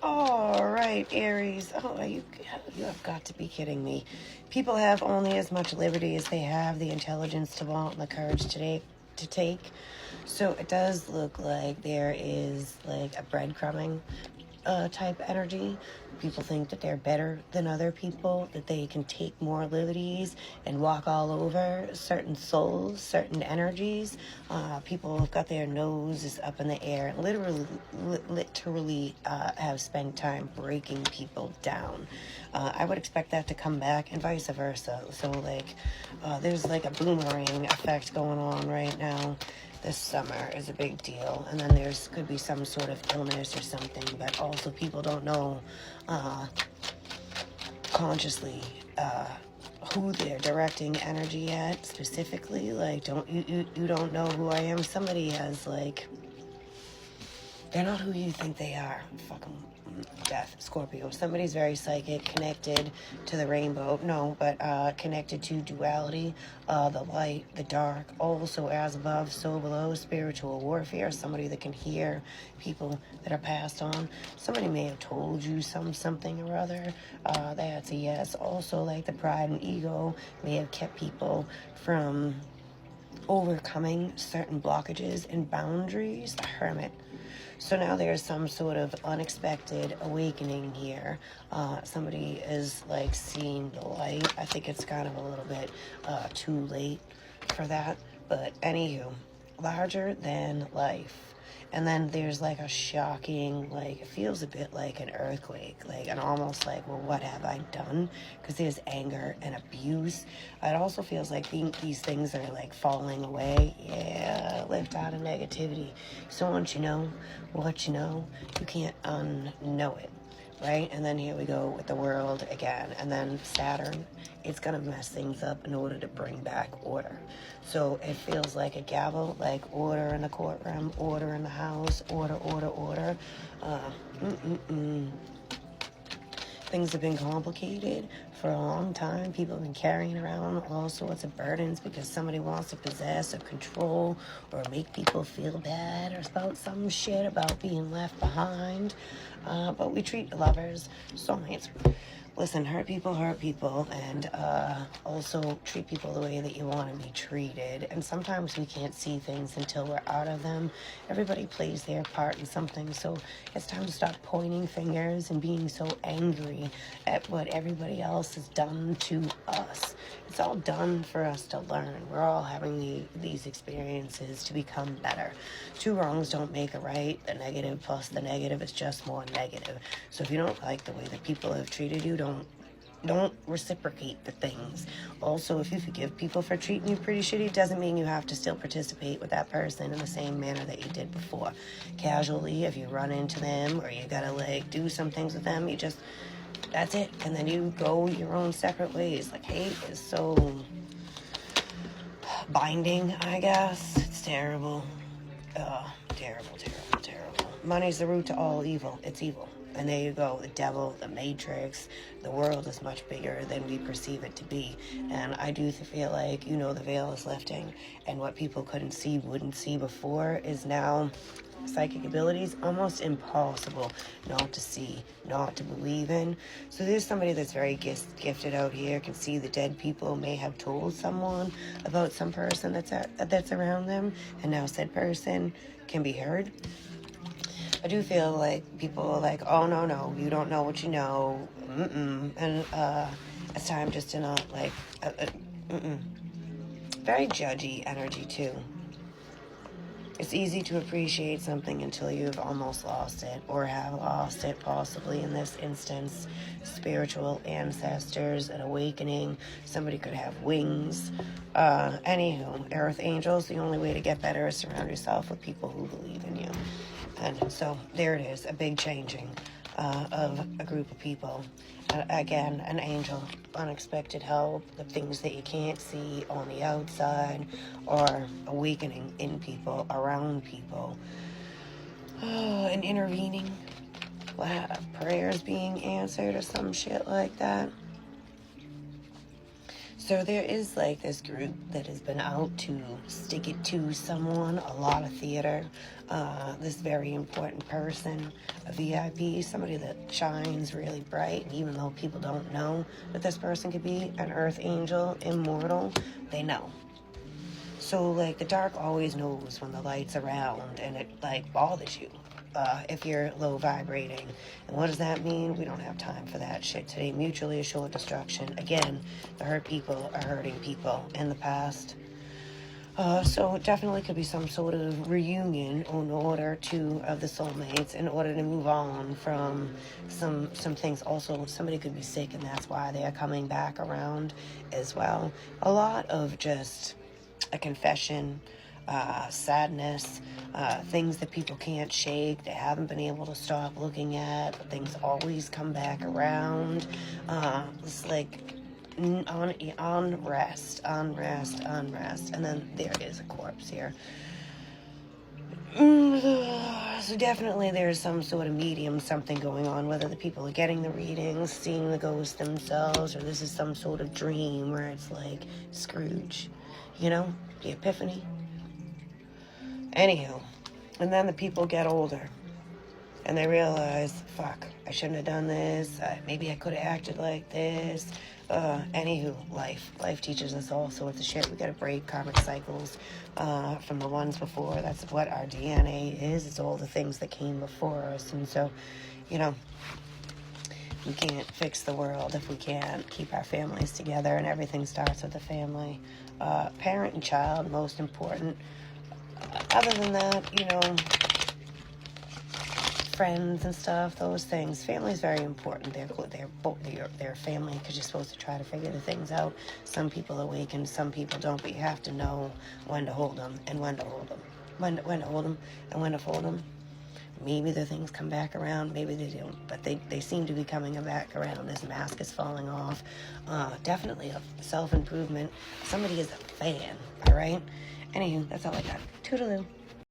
All right, Aries. Oh, you have got to be kidding me. People have only as much liberty as they have the intelligence to want and the courage to take. So it does look like there is like a breadcrumbing type energy. People think that they're better than other people, that they can take more liberties and walk all over certain souls, certain energies. People have got their noses up in the air, literally have spent time breaking people down. I would expect that to come back and vice versa. So there's like a boomerang effect going on right now. This summer is a big deal, and then there's could be some sort of illness or something, but also people don't know consciously who they're directing energy at specifically. Like, you don't know who I am. Somebody has like, they're not who you think they are. Fucking death, Scorpio. Somebody's very psychic, connected to the rainbow. No, but connected to duality, the light, the dark, also as above, so below, spiritual warfare. Somebody that can hear people that are passed on. Somebody may have told you something or other. That's a yes. Also, like the pride and ego may have kept people from overcoming certain blockages and boundaries. The Hermit. So now there's some sort of unexpected awakening here. Somebody is like seeing the light. I think it's kind of a little bit too late for that. But anywho, larger than life. And then there's like a shocking, like, it feels a bit like an earthquake, like, and almost like, well, what have I done? Because there's anger and abuse. It also feels like these things are like falling away. Yeah, lift out of negativity. So once you know what you know, you can't unknow it. Right? And then here we go with the world again. And then Saturn, it's going to mess things up in order to bring back order. So it feels like a gavel, like order in the courtroom, order in the house, order. Things have been complicated for a long time. People have been carrying around all sorts of burdens because somebody wants to possess or control or make people feel bad or about some shit about being left behind. But we treat lovers, soulmates. Listen, hurt people, and also treat people the way that you want to be treated. And sometimes we can't see things until we're out of them. Everybody plays their part in something, so it's time to stop pointing fingers and being so angry at what everybody else has done to us. It's all done for us to learn. We're all having these experiences to become better. Two wrongs don't make a right. The negative plus the negative is just more negative. So if you don't like the way that people have treated you, don't reciprocate the things. Also, if you forgive people for treating you pretty shitty, it doesn't mean you have to still participate with that person in the same manner that you did before. Casually, if you run into them or you gotta like do some things with them, you just, that's it. And then you go your own separate ways. Like, hate is so binding, I guess. It's terrible. Terrible. Money's the root to all evil. It's evil. And there you go, the devil, the matrix, the world is much bigger than we perceive it to be. And I do feel like, the veil is lifting, and what people wouldn't see before is now psychic abilities almost impossible not to see, not to believe in. So there's somebody that's very gifted out here, can see the dead people, may have told someone about some person that's around them, and now said person can be heard. I do feel like people are like, oh, no, you don't know what you know. And it's time just to not, like, very judgy energy, too. It's easy to appreciate something until you've almost lost it, or have lost it, possibly in this instance. Spiritual ancestors, an awakening. Somebody could have wings. Anywho, earth angels, the only way to get better is surround yourself with people who believe in you. And so there it is, a big changing of a group of people. Again, an angel, unexpected help, the things that you can't see on the outside, or awakening in people, around people. And intervening, prayers being answered or some shit like that. So there is like this group that has been out to stick it to someone, a lot of theater, this very important person, a VIP, somebody that shines really bright. And even though people don't know that this person could be an earth angel, immortal, they know. So like the dark always knows when the light's around, and it like bothers you. If you're low vibrating. And what does that mean? We don't have time for that shit today. Mutually assured destruction. Again, the hurt people are hurting people in the past. So it definitely could be some sort of reunion in order to of the soulmates in order to move on from some things. Also, somebody could be sick and that's why they are coming back around as well. A lot of just a confession, sadness, things that people can't shake, they haven't been able to stop looking at, things always come back around. It's like unrest, and then there is a corpse here. So definitely there's some sort of medium, something going on, whether the people are getting the readings, seeing the ghost themselves, or this is some sort of dream where it's like Scrooge, you know, the epiphany. Anywho, and then the people get older and they realize, fuck, I shouldn't have done this. Maybe I could have acted like this. Anywho, life teaches us all sorts of shit. We gotta break karmic cycles from the ones before. That's what our DNA is. It's all the things that came before us. And so, you know, we can't fix the world if we can't keep our families together, and everything starts with the family. Parent and child, most important. Other than that, you know, friends and stuff, those things. Family is very important. They're family because you're supposed to try to figure the things out. Some people awaken, some people don't, but you have to know when to hold them and when to hold them. When to hold them and when to fold them. Maybe the things come back around, maybe they don't, but they seem to be coming back around. This mask is falling off. Definitely a self-improvement. Somebody is a fan, all right? Anywho, that's all I got. Toodaloo.